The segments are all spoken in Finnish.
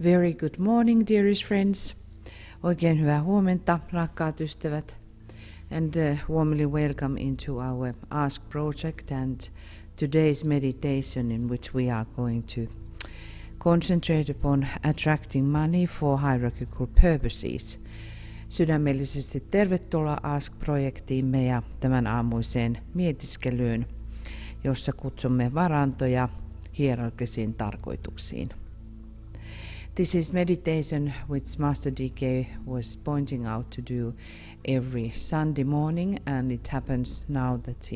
Very good morning, dearest friends. Oikein hyvää huomenta, rakkaat ystävät. And warmly welcome into our Ask project and today's meditation, in which we are going to concentrate upon attracting money for hierarchical purposes. Sydämellisesti tervetuloa Ask-projektiimme ja tämän aamuiseen mietiskelyyn, jossa kutsumme varantoja hierarkisiin tarkoituksiin. This is meditation which Master D.K. was pointing out to do every Sunday morning, and it happens now that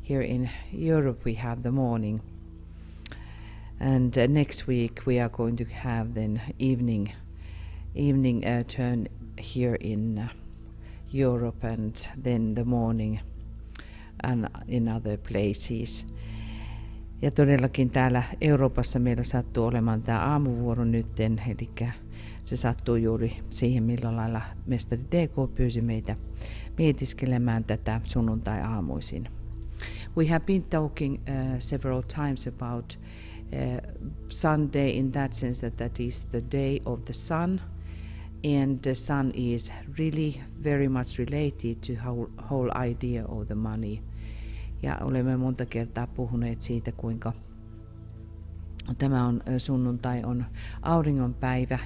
here in Europe we have the morning. And next week we are going to have then evening turn here in Europe, and then the morning and in other places. Ja todellakin täällä Euroopassa meillä sattuu olemaan tämä aamuvuoro nytten, eli se sattuu juuri siihen, millä lailla mestari D.K. pyysi meitä mietiskelemään tätä sunnuntai-aamuisin. We have been talking several times about Sunday in that sense that is the day of the sun, and the sun is really very much related to whole idea of the money. Ja olemme monta kertaa puhuneet siitä, kuinka tämä on sunnuntai on auringonpäivä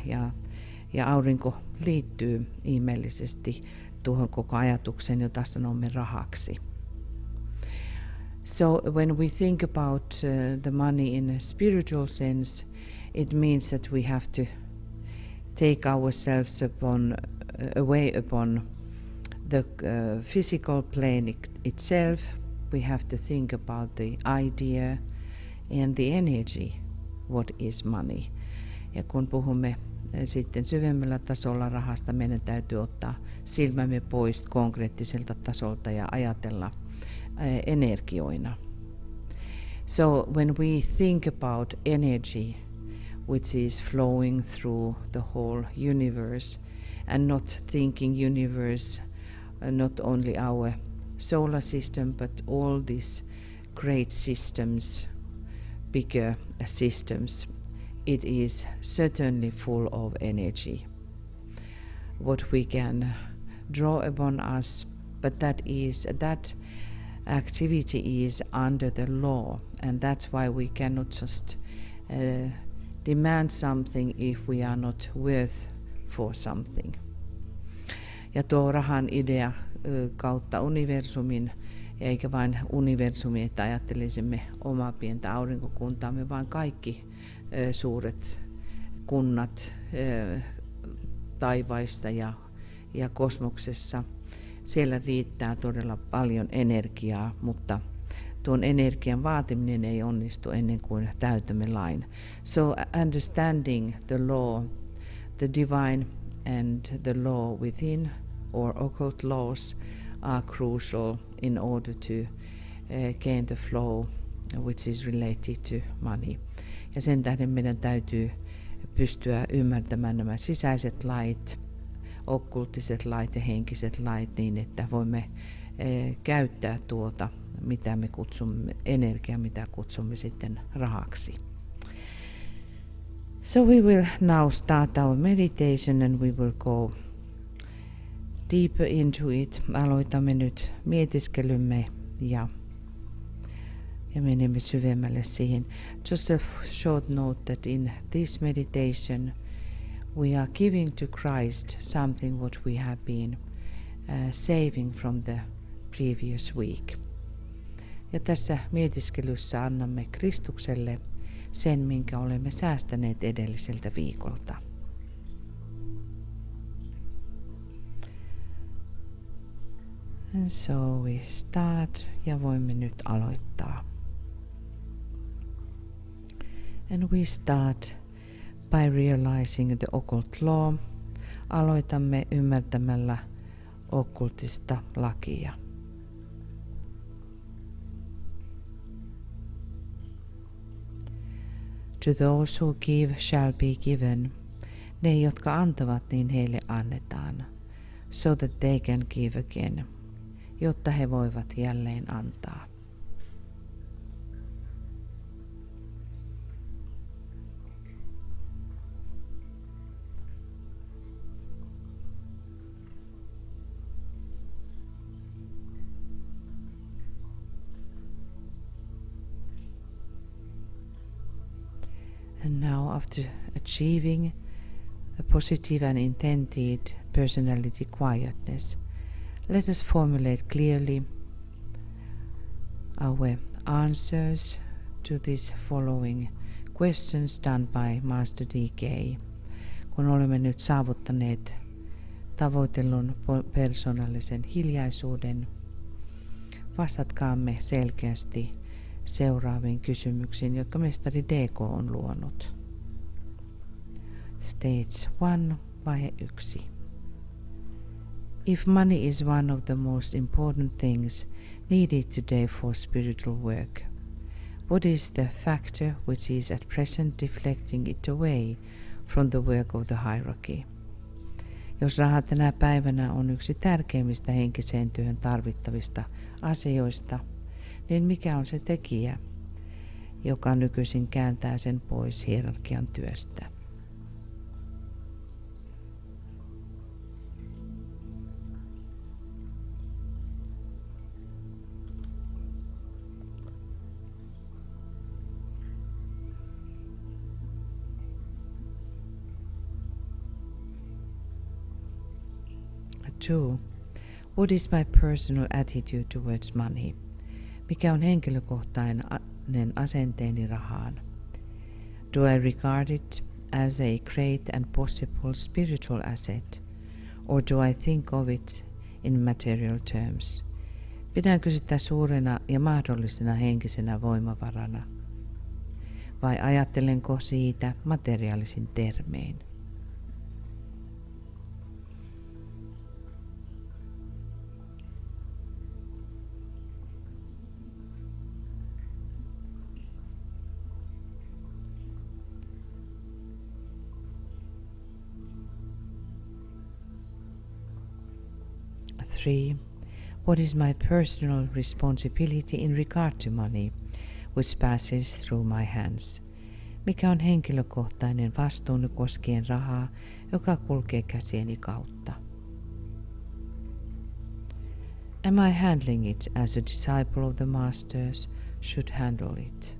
ja aurinko liittyy ihmeellisesti tuohon koko ajatukseen, jota sanomme rahaksi. So when we think about the money in a spiritual sense, it means that we have to take ourselves away upon the physical plane itself, we have to think about the idea and the energy, what is money. Ja kun puhumme sitten syvemmällä tasolla rahasta, meidän täytyy ottaa silmämme pois konkreettiselta tasolta ja ajatella energioina. So when we think about energy, which is flowing through the whole universe, and not thinking universe, not only our solar system, but all these great systems, bigger systems, it is certainly full of energy. What we can draw upon us, but that activity is under the law, and that's why we cannot just demand something if we are not worth for something. Ja tuo rahan idea kautta universumin, eikä vain universumi, että ajattelisimme omaa pientä aurinkokuntaamme, vaan kaikki suuret kunnat taivaissa ja kosmoksessa. Siellä riittää todella paljon energiaa, mutta tuon energian vaatiminen ei onnistu ennen kuin täytämme lain. So understanding the law, the divine and the law within, or occult laws, are crucial in order to gain the flow which is related to money. Ja sen tähden meidän täytyy pystyä ymmärtämään nämä sisäiset lait, okkulttiset lait ja henkiset lait niin, että voimme käyttää tuota, mitä me kutsumme energiaa, mitä kutsumme sitten rahaksi. So we will now start our meditation and we will go deeper into it. Aloitamme nyt mietiskelymme ja menemme syvemmälle siihen. Just a short note that in this meditation we are giving to Christ something what we have been saving from the previous week. Ja tässä mietiskelyssä annamme Kristukselle sen, minkä olemme säästäneet edelliseltä viikolta. And so we start, ja voimme nyt aloittaa. And we start by realizing the occult law. Aloitamme ymmärtämällä okkultista lakia. To those who give shall be given. Ne, jotka antavat, niin heille annetaan. So that they can give again. Jotta he voivat jälleen antaa. And now, after achieving a positive and intended personality quietness, let us formulate clearly our answers to these following questions done by Master D.K. Kun olemme nyt saavuttaneet tavoitellun persoonallisen hiljaisuuden, vastatkaamme selkeästi seuraaviin kysymyksiin, jotka mestari D.K. on luonut. Stage 1, vaihe 1. If money is one of the most important things needed today for spiritual work, what is the factor which is at present deflecting it away from the work of the hierarchy? Jos raha tänä päivänä on yksi tärkeimmistä henkiseen työhön tarvittavista asioista, niin mikä on se tekijä, joka nykyisin kääntää sen pois hierarkian työstä? Two, what is my personal attitude towards money? Mikä on henkilökohtainen asenteeni rahaan? Do I regard it as a great and possible spiritual asset, or do I think of it in material terms? Pidänkö sitä suurena ja mahdollisena henkisenä voimavarana? Vai ajattelenko siitä materiaalisin termein? Three, what is my personal responsibility in regard to money, which passes through my hands? Mikä on henkilökohtainen vastuuni koskien rahaa, joka kulkee käsieni kautta? Am I handling it as a disciple of the masters should handle it?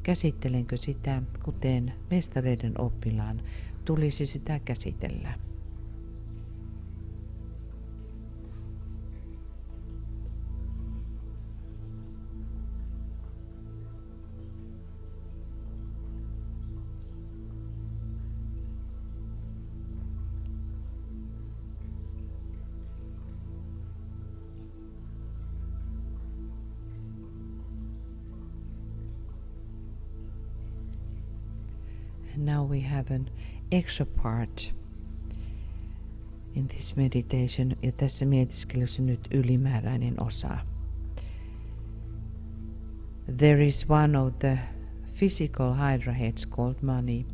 Käsittelenkö sitä, kuten mestareiden oppilaan tulisi sitä käsitellä? Now we have an extra part in this meditation, ja tässä mietiskelyssä nyt ylimääräinen osa. There is one of the physical hydra heads called money.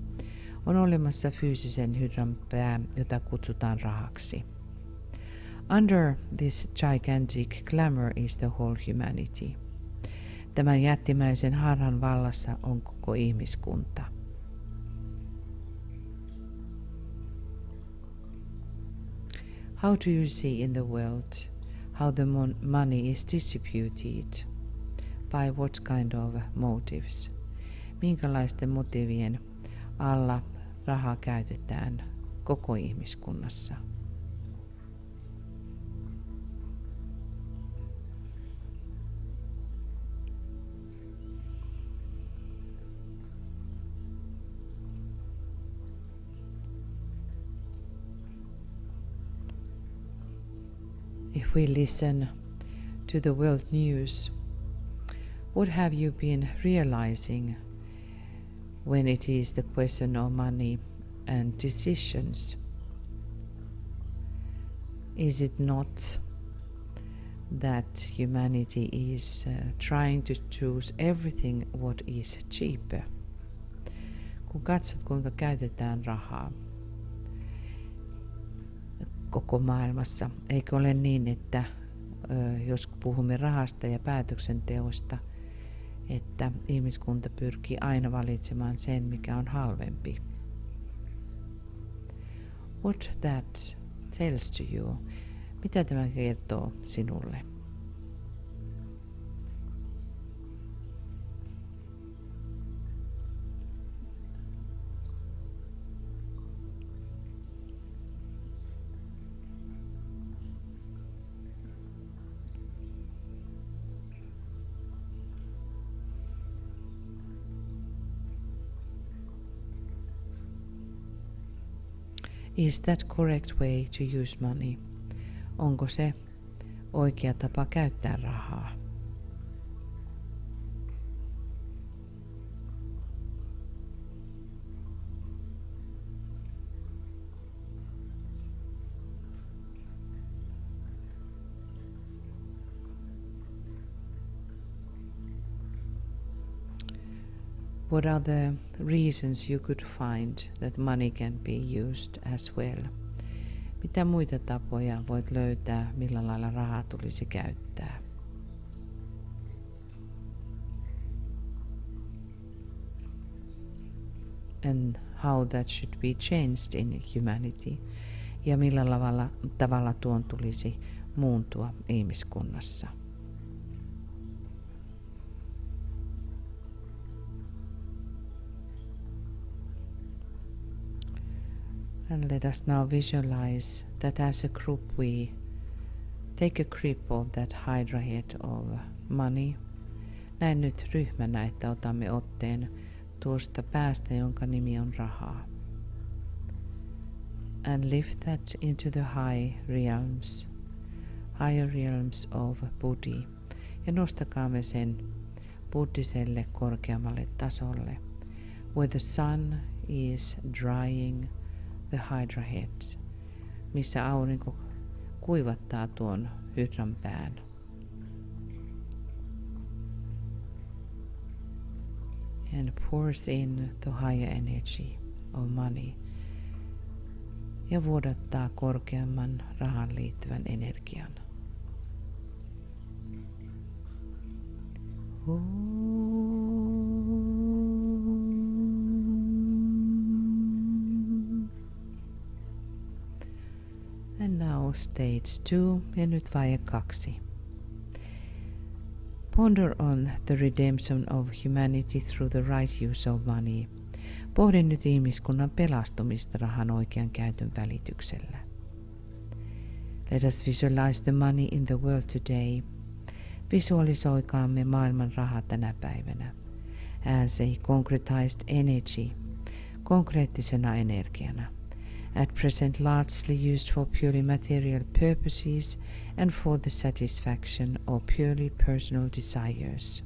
On olemassa fyysisen hydran pää, jota kutsutaan rahaksi. Under this gigantic glamour is the whole humanity. Tämän jättimäisen harhan vallassa on koko ihmiskunta. How do you see in the world how the money is distributed? By what kind of motives? Minkälaisten motiivien alla rahaa käytetään koko ihmiskunnassa? If we listen to the world news, what have you been realizing when it is the question of money and decisions? Is it not that humanity is trying to choose everything what is cheaper? Kun katsot, kuinka käytetään rahaa koko maailmassa, eikö ole niin, että jos puhumme rahasta ja päätöksenteosta, että ihmiskunta pyrkii aina valitsemaan sen, mikä on halvempi? What that tells to you? Mitä tämä kertoo sinulle? Is that correct way to use money? Onko se oikea tapa käyttää rahaa? What are the reasons you could find that money can be used as well? Mitä muita tapoja voit löytää, millä lailla rahaa tulisi käyttää? And how that should be changed in humanity? Ja millä tavalla tuon tulisi muuntua ihmiskunnassa? And let us now visualize that as a group we take a grip of that hydra head of money. Näin nyt ryhmänä, että otamme otteen tuosta päästä, jonka nimi on rahaa. And lift that into the high realms higher realms of Buddhi, ja nostakaamme sen buddhiselle korkeammalle tasolle, where the sun is drying the hydra heads, missä aurinko kuivattaa tuon hydran pään. And pours in the higher energy of money ja vuodattaa korkeamman rahan liittyvän energian. And now stage 2 ja nyt vaihe 2. Ponder on the redemption of humanity through the right use of money. Pohdi nyt ihmiskunnan pelastumista rahan oikean käytön välityksellä. Let us visualize the money in the world today. Visualisoikaamme maailman raha tänä päivänä as a concretized energy, konkreettisena energiana, at present largely used for purely material purposes and for the satisfaction of purely personal desires.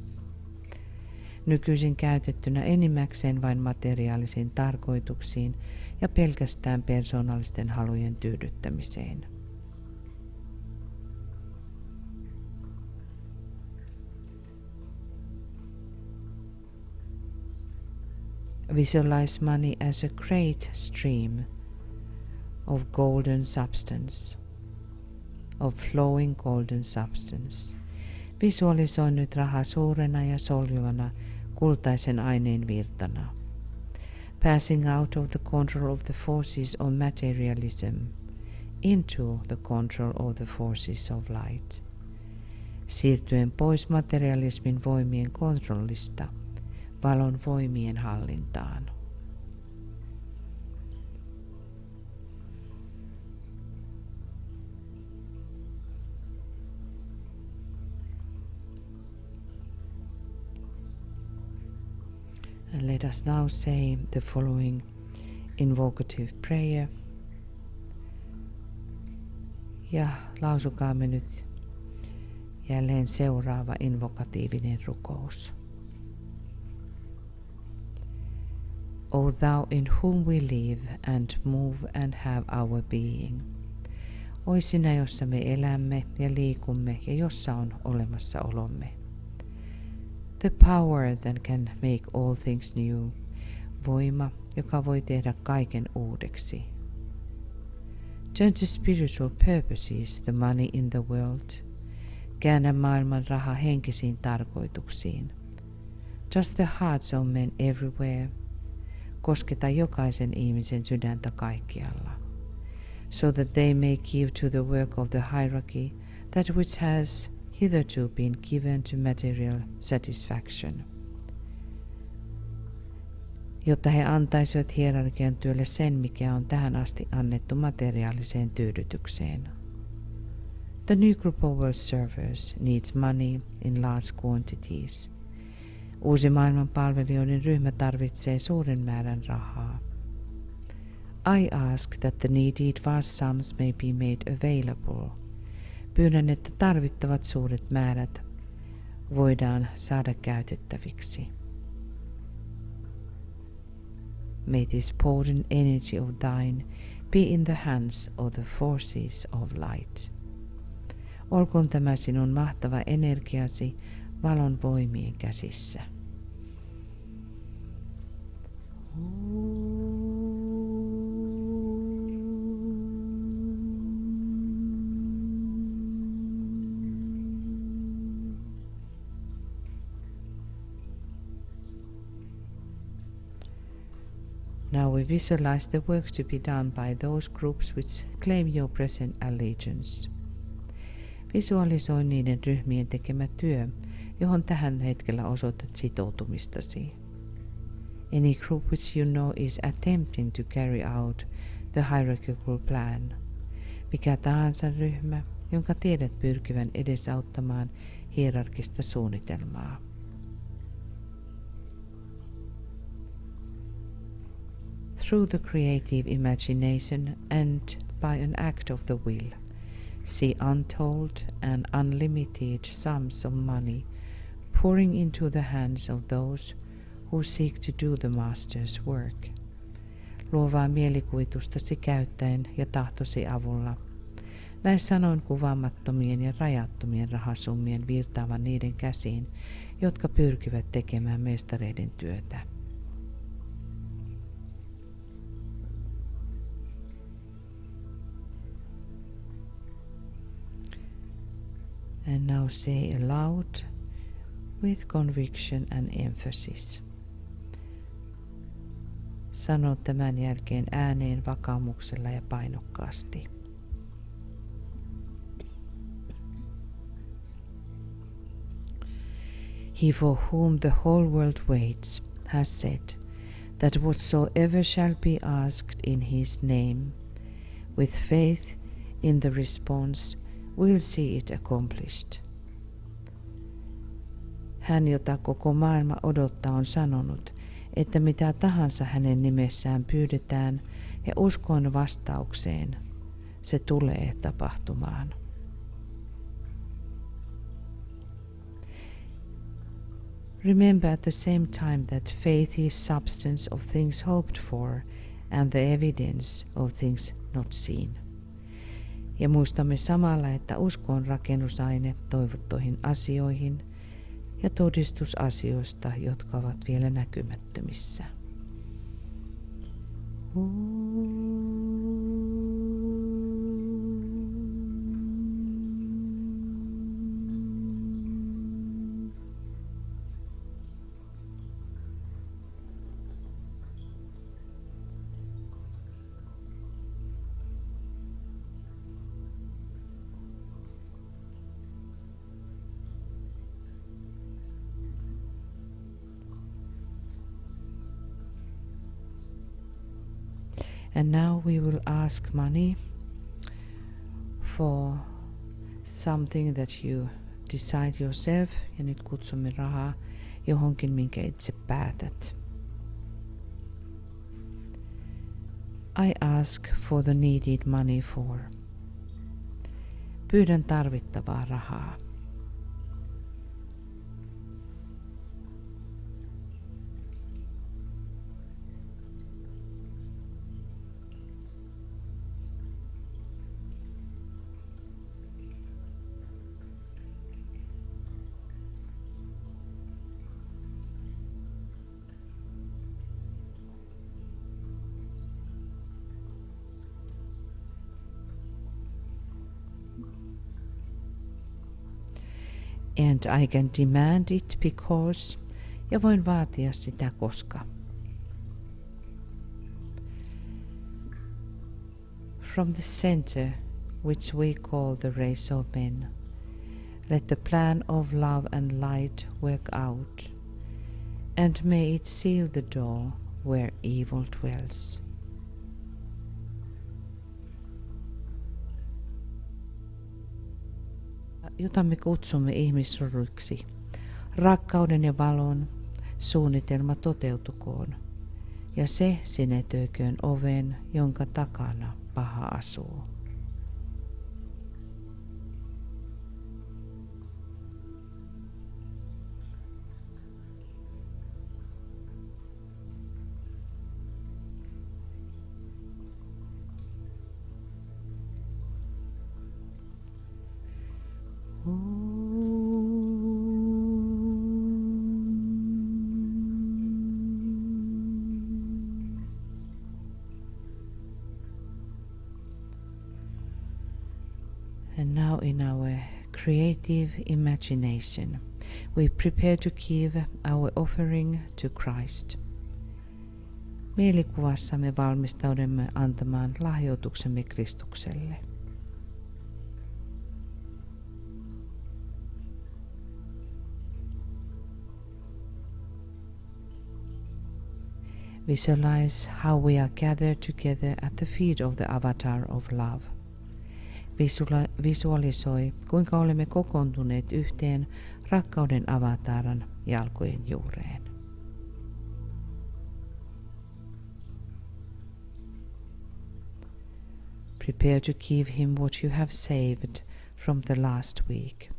Nykyisin käytettynä enimmäkseen vain materiaalisiin tarkoituksiin ja pelkästään persoonallisten halujen tyydyttämiseen. Visualize money as a great stream of golden substance, of flowing golden substance. Visualisoi nyt rahaa suurena ja soljuvana kultaisen aineen virtana. Passing out of the control of the forces of materialism into the control of the forces of light. Siirtyen pois materialismin voimien kontrollista valon voimien hallintaan. And let us now say the following invocative prayer. Ja lausukaamme nyt jälleen seuraava invokatiivinen rukous. O thou in whom we live and move and have our being. Oi sinä, jossa me elämme ja liikumme ja jossa on olemassaolomme. The power that can make all things new. Voima, joka voi tehdä kaiken uudeksi. Turn to spiritual purposes the money in the world. Käännä maailman raha henkisiin tarkoituksiin. Touch the hearts of men everywhere. Kosketa jokaisen ihmisen sydäntä kaikkialla. So that they may give to the work of the hierarchy that which has hitherto been given to material satisfaction. Jotta he antaisivat hierarkian työlle sen, mikä on tähän asti annettu materiaaliseen tyydytykseen. The new group of world servers needs money in large quantities. Uusi maailman palvelijoiden ryhmä tarvitsee suuren määrän rahaa. I ask that the needed vast sums may be made available. Pyydän, että tarvittavat suuret määrät voidaan saada käytettäviksi. May this potent energy of thine be in the hands of the forces of light. Olkoon tämä sinun mahtava energiasi valon voimien käsissä. Now we visualize the work to be done by those groups which claim your present allegiance. Visualisoi niiden ryhmien tekemä työ, johon tähän hetkellä osoitat sitoutumistasi. Any group which you know is attempting to carry out the hierarchical plan. Mikä tahansa ryhmä, jonka tiedät pyrkivän edesauttamaan hierarkista suunnitelmaa. Through the creative imagination and by an act of the will, see untold and unlimited sums of money pouring into the hands of those who seek to do the Master's work. Luovaa mielikuvitustasi käyttäen ja tahtosi avulla. Näin sanoin kuvaamattomien ja rajattomien rahasummien virtaavan niiden käsiin, jotka pyrkivät tekemään mestareiden työtä. And now say aloud with conviction and emphasis. Sano tämän jälkeen ääneen vakaumuksella ja painokkaasti. He for whom the whole world waits has said that whatsoever shall be asked in his name, with faith in the response, will see it accomplished. Hän, jota koko maailma odottaa, on sanonut, että mitä tahansa hänen nimessään pyydetään ja uskon vastaukseen, se tulee tapahtumaan. Remember at the same time that faith is substance of things hoped for and the evidence of things not seen. Ja muistamme samalla, että usko on rakennusaine toivottuihin asioihin ja todistus asioista, jotka ovat vielä näkymättömissä. And now we will ask money for something that you decide yourself. Ja nyt kutsumme rahaa johonkin, minkä itse päätät. I ask for the needed money for. Pyydän tarvittavaa rahaa. And I can demand it because, ja voin vaatia sitä koska. From the center, which we call the race of men, let the plan of love and light work out, and may it seal the door where evil dwells. Jota me kutsumme ihmisroduiksi. Rakkauden ja valon suunnitelma toteutukoon, ja se sinetöiköön oven, jonka takana paha asuu. And now in our creative imagination, we prepare to give our offering to Christ. Mielikuvassamme valmistaudumme antamaan lahjoituksemme Kristukselle. Visualize how we are gathered together at the feet of the avatar of love. Visualisoi, kuinka olemme kokoontuneet yhteen rakkauden avataran jalkojen juureen. Prepare to give him what you have saved from the last week.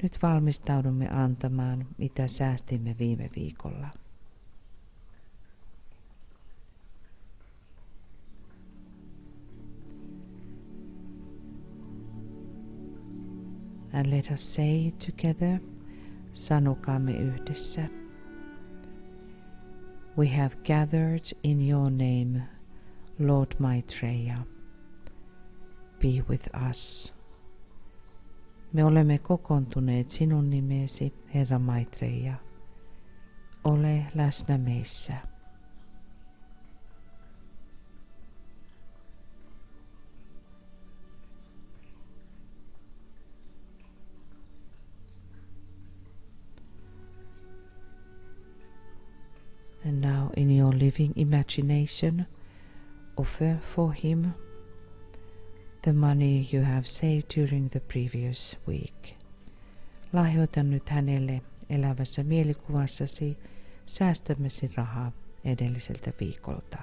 Nyt valmistaudumme antamaan, mitä säästimme viime viikolla. And let us say together, sanokaamme yhdessä. We have gathered in your name, Lord Maitreya. Be with us. Me olemme kokoontuneet sinun nimesi, Herra Maitreya. Ole läsnä meissä. And now in your living imagination, offer for him the money you have saved during the previous week. Lahjoita nyt hänelle elävässä mielikuvassasi säästämäsi rahaa edelliseltä viikolta.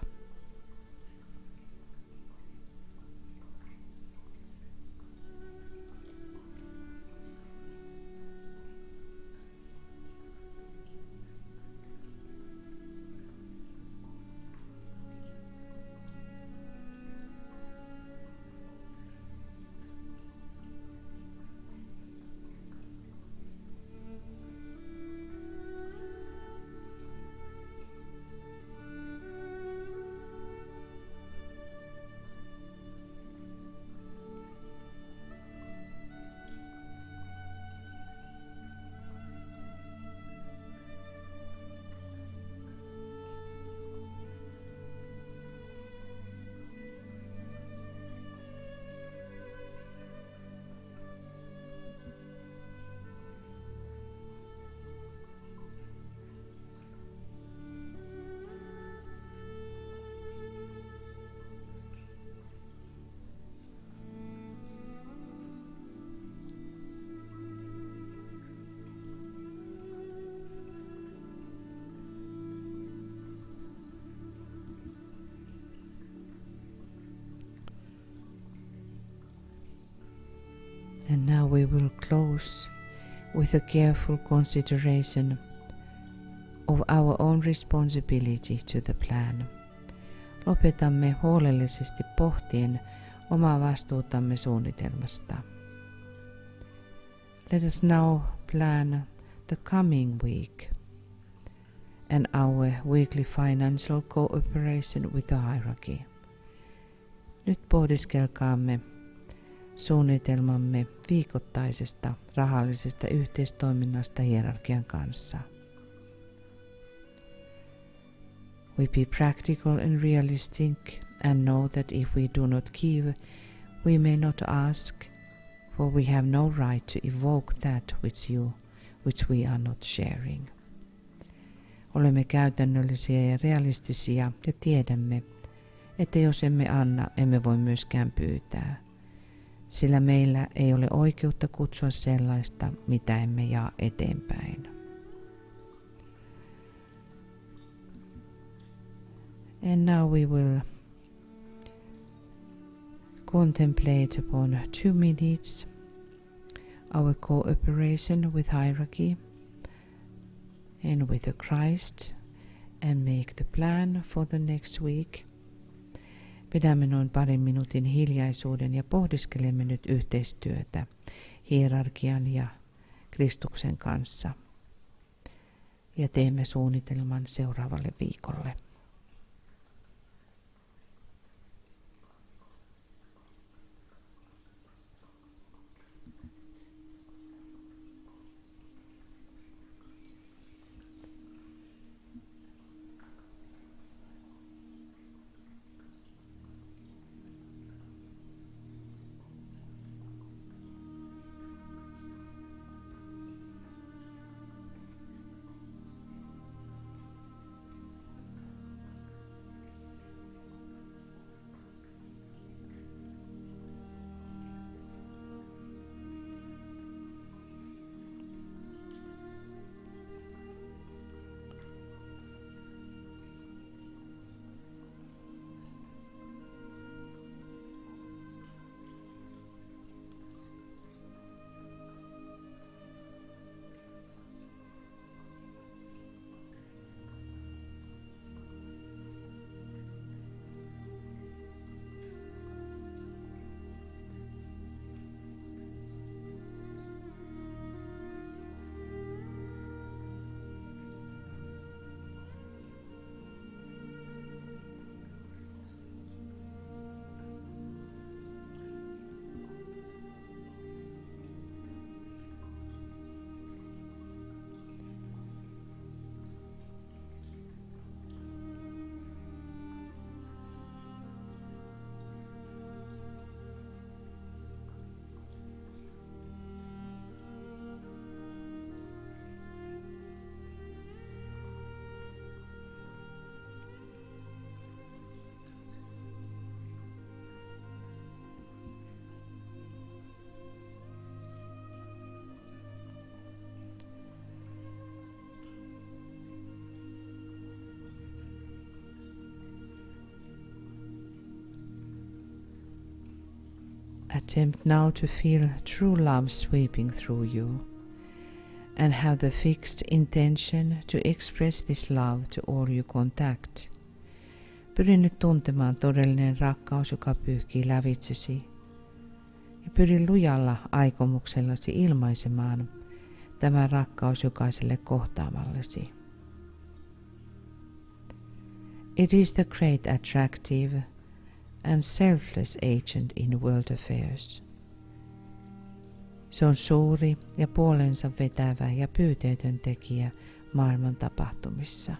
And now we will close with a careful consideration of our own responsibility to the plan. Lopetamme huolellisesti pohtien omaa vastuutamme suunnitelmasta. Let us now plan the coming week and our weekly financial cooperation with the hierarchy. Nyt pohdiskelkaamme suunnitelmamme viikoittaisesta rahallisesta yhteistoiminnasta hierarkian kanssa. We be practical and realistic and know that if we do not give, we may not ask, for we have no right to evoke that which we are not sharing. Olemme käytännöllisiä ja realistisia ja tiedämme, että jos emme anna, emme voi myöskään pyytää, sillä meillä ei ole oikeutta kutsua sellaista, mitä emme jaa eteenpäin. And now we will contemplate upon 2 minutes our cooperation with hierarchy and with the Christ and make the plan for the next week. Pidämme noin parin minuutin hiljaisuuden ja pohdiskelemme nyt yhteistyötä hierarkian ja Kristuksen kanssa. Ja teemme suunnitelman seuraavalle viikolle. Attempt now to feel true love sweeping through you and have the fixed intention to express this love to all you contact. Pyri nyt tuntemaan todellinen rakkaus, joka pyyhkii lävitsesi. Ja pyri lujalla aikomuksellasi ilmaisemaan tämä rakkaus jokaiselle kohtaamallesi. It is the great attractive and selfless agent in world affairs. Se on suuri ja puolensa vetävä ja pyyteetön tekijä maailman tapahtumissa.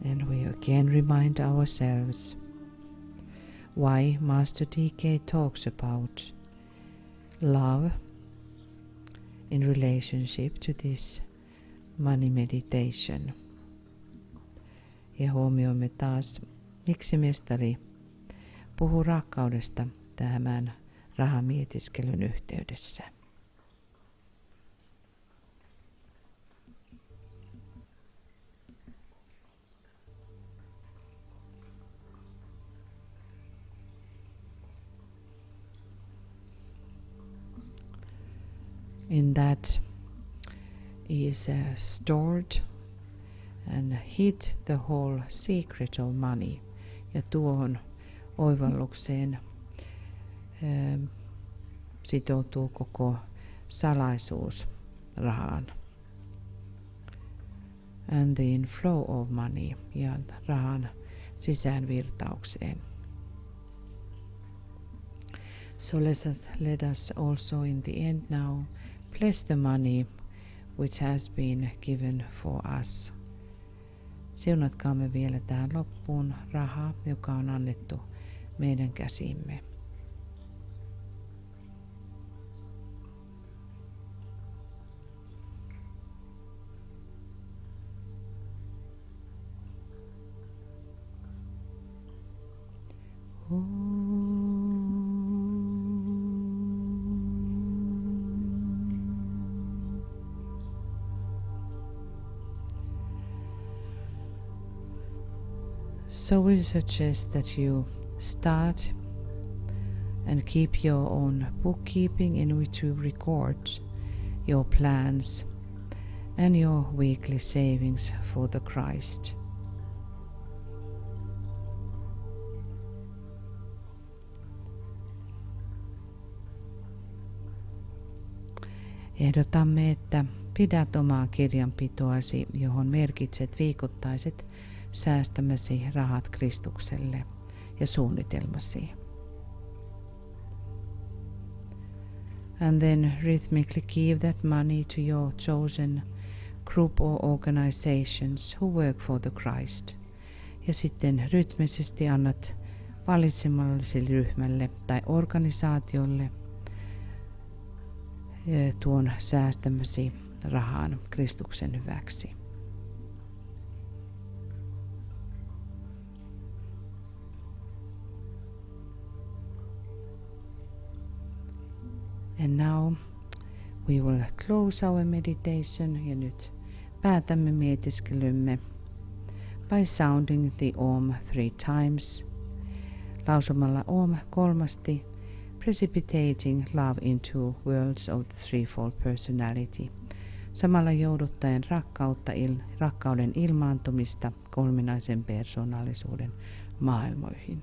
And we again remind ourselves why Master DK talks about love in relationship to this money meditation. Ja huomioimme taas, miksi mestari puhuu rakkaudesta tämän rahamietiskelyn yhteydessä. In that is stored and hid the whole secret of money. Ja tuohon oivallukseen sitoutuu koko salaisuus rahaan. And the inflow of money ja rahan sisäänvirtaukseen. So let us also in the end now bless the money which has been given for us. Siunatkaamme vielä tähän loppuun rahaa, joka on annettu meidän käsimme. So we suggest that you start and keep your own bookkeeping in which you record your plans and your weekly savings for the Christ. Ehdotamme, että pidät omaa kirjanpitoasi, johon merkitset viikoittaiset säästämäsi rahat Kristukselle ja suunnitelmasi. And then rhythmically give that money to your chosen group or organizations who work for the Christ. Ja sitten rytmisesti annat valitsemalliselle ryhmälle tai organisaatiolle tuon säästämäsi rahan Kristuksen hyväksi. And now we will close our meditation ja nyt päätämme mietiskelymme by sounding the Om 3 times, lausumalla Om 3, precipitating love into worlds of the threefold personality samalla jouduttaen rakkauden ilmaantumista kolminaisen persoonallisuuden maailmoihin.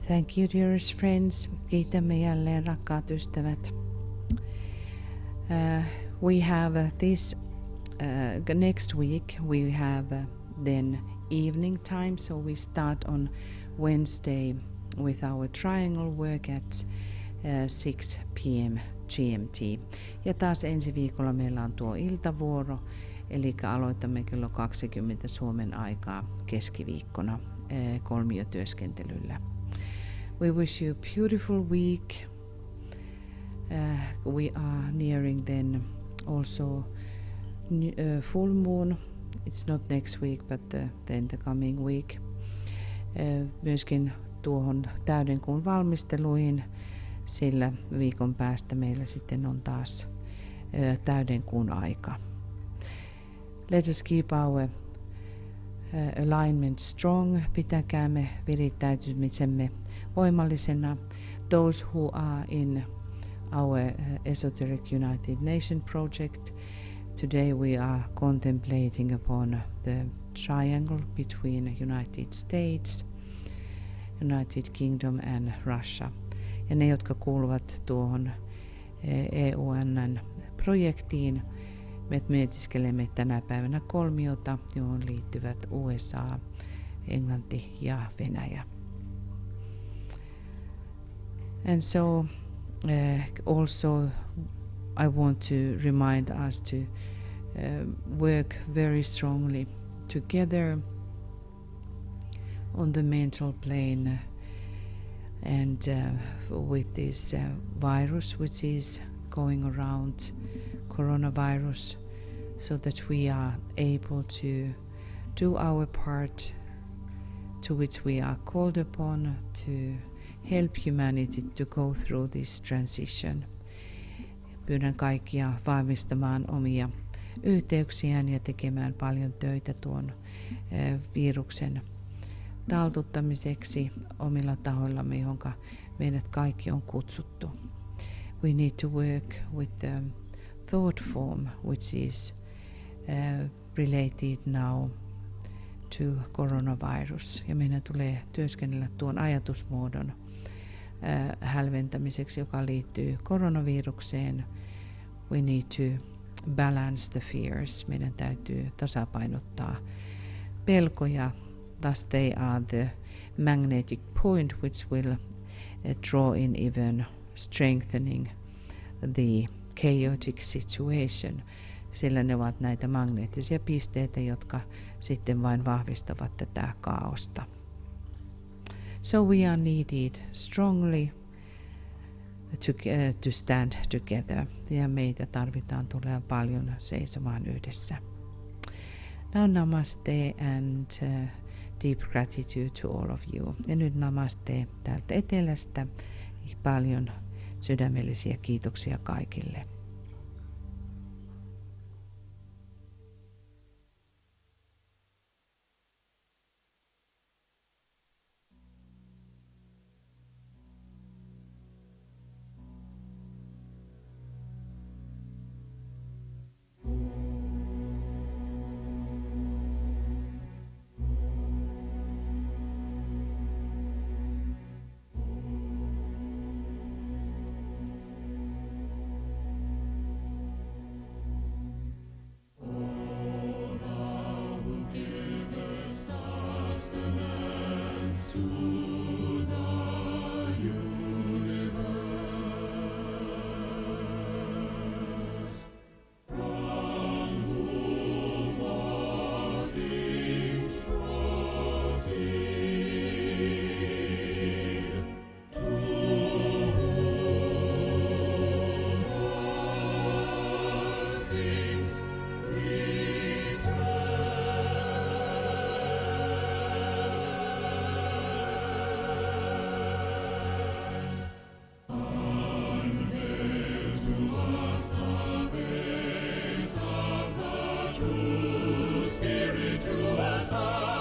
Thank you, dearest friends. Kiitämme jälleen, rakkaat ystävät. We have this next week. We have then evening time, so we start on Wednesday with our triangle work at 6 p.m. GMT. Ja taas ensi viikolla meillä on tuo iltavuoro, eli aloitamme kello 20 Suomen aikaa keskiviikkona kolmiotyöskentelyllä. We wish you a beautiful week. We are nearing then also full moon. It's not next week, but then the coming week. Myöskin tuohon täydenkuun valmisteluihin, sillä viikon päästä meillä sitten on taas täydenkuun aika. Let us keep our alignment strong. Pitäkäämme virittäytymisemme voimallisena. Those who are in our Esoteric United Nation project, today we are contemplating upon the triangle between United States, United Kingdom and Russia. Ja ne, jotka kuuluvat tuohon EUN-projektiin, me mietiskelemme tänä päivänä kolmiota, johon liittyvät USA, Englanti ja Venäjä. And so also I want to remind us to work very strongly together on the mental plane and with this virus which is going around, coronavirus, so that we are able to do our part to which we are called upon to help humanity to go through this transition. Pyydän kaikkia vahvistamaan omia yhteyksiään ja tekemään paljon töitä tuon viruksen taltuttamiseksi omilla tahoillamme, johonka meidät kaikki on kutsuttu. We need to work with the thought form which is related now to coronavirus. Ja meidän tulee työskennellä tuon ajatusmuodon hälventämiseksi, joka liittyy koronavirukseen. We need to balance the fears. Meidän täytyy tasapainottaa pelkoja. Thus they are the magnetic point which will draw in even strengthening the chaotic situation. Sillä ne ovat näitä magneettisia pisteitä, jotka sitten vain vahvistavat tätä kaaosta. So we are needed strongly to stand together. Ja meitä tarvitaan todella paljon seisomaan yhdessä. Now namaste and deep gratitude to all of you. Ja nyt namaste täältä etelästä. Paljon sydämellisiä kiitoksia kaikille. sun.